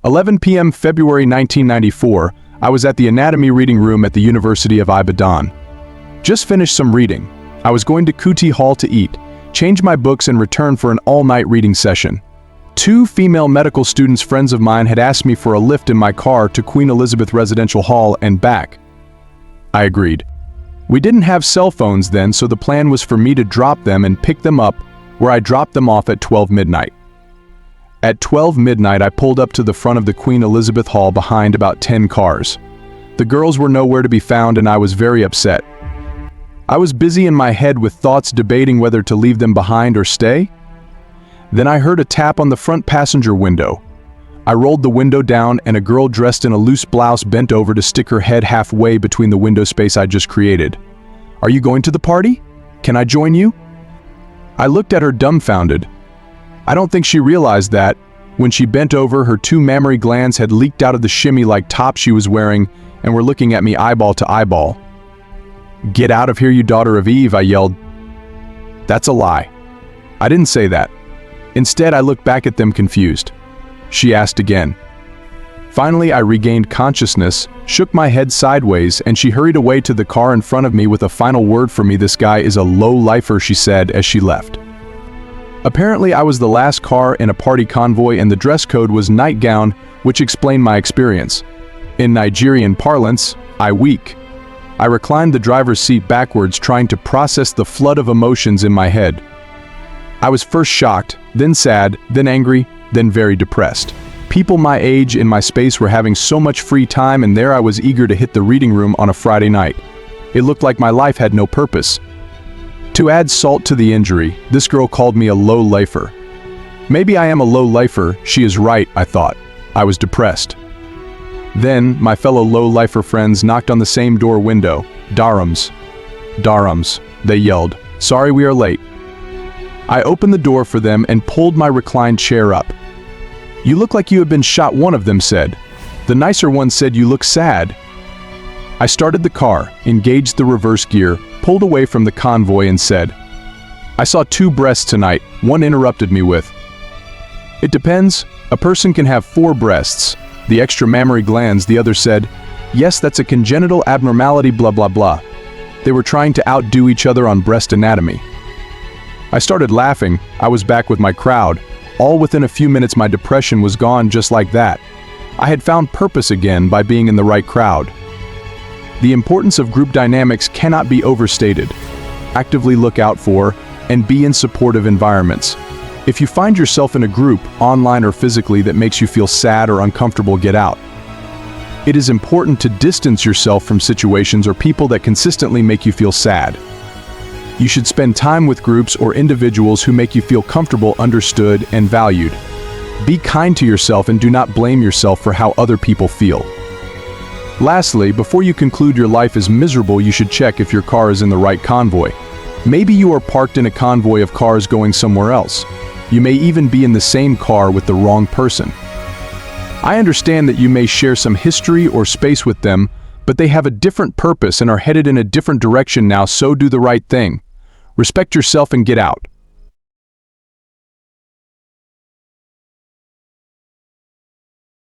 11 p.m. February 1994, I was at the anatomy reading room at the University of Ibadan. Just finished some reading. I was going to Kuti Hall to eat, change my books and return for an all-night reading session. Two female medical students friends of mine had asked me for a lift in my car to Queen Elizabeth Residential Hall and back. I agreed. We didn't have cell phones then, so the plan was for me to drop them and pick them up, where I dropped them off at 12 midnight. At 12 midnight, I pulled up to the front of the Queen Elizabeth Hall behind about 10 cars. The girls were nowhere to be found and I was very upset. I was busy in my head with thoughts debating whether to leave them behind or stay. Then I heard a tap on the front passenger window. I rolled the window down and a girl dressed in a loose blouse bent over to stick her head halfway between the window space I just created. "Are you going to the party? Can I join you?" I looked at her dumbfounded. I don't think she realized that, when she bent over, her two mammary glands had leaked out of the shimmy-like top she was wearing and were looking at me eyeball to eyeball. "Get out of here, you daughter of Eve," I yelled. "That's a lie. I didn't say that." Instead, I looked back at them confused. She asked again. Finally, I regained consciousness, shook my head sideways, and she hurried away to the car in front of me with a final word for me. "This guy is a low-lifer," she said as she left. Apparently, I was the last car in a party convoy and the dress code was nightgown, which explained my experience. In Nigerian parlance, I weak. I reclined the driver's seat backwards, trying to process the flood of emotions in my head. I was first shocked, then sad, then angry, then very depressed. People my age in my space were having so much free time, and there I was eager to hit the reading room on a Friday night. It looked like my life had no purpose. To add salt to the injury, this girl called me a low lifer. Maybe I am a low lifer, she is right, I thought. I was depressed. Then, my fellow low lifer friends knocked on the same door window. "Darums. Darums," they yelled. "Sorry we are late." I opened the door for them and pulled my reclined chair up. "You look like you have been shot," one of them said. The nicer one said, "You look sad." I started the car, engaged the reverse gear, pulled away from the convoy and said, "I saw two breasts tonight," one interrupted me with, "It depends. A person can have 4 breasts. The extra mammary glands," the other said. "Yes, that's a congenital abnormality, blah blah blah." They were trying to outdo each other on breast anatomy. I started laughing. I was back with my crowd. All within a few minutes my depression was gone just like that. I had found purpose again by being in the right crowd. The importance of group dynamics cannot be overstated. Actively look out for and be in supportive environments. If you find yourself in a group, online or physically, that makes you feel sad or uncomfortable, get out. It is important to distance yourself from situations or people that consistently make you feel sad. You should spend time with groups or individuals who make you feel comfortable, understood, and valued. Be kind to yourself and do not blame yourself for how other people feel. Lastly, before you conclude your life is miserable, you should check if your car is in the right convoy. Maybe you are parked in a convoy of cars going somewhere else. You may even be in the same car with the wrong person. I understand that you may share some history or space with them, but they have a different purpose and are headed in a different direction now, so do the right thing. Respect yourself and get out.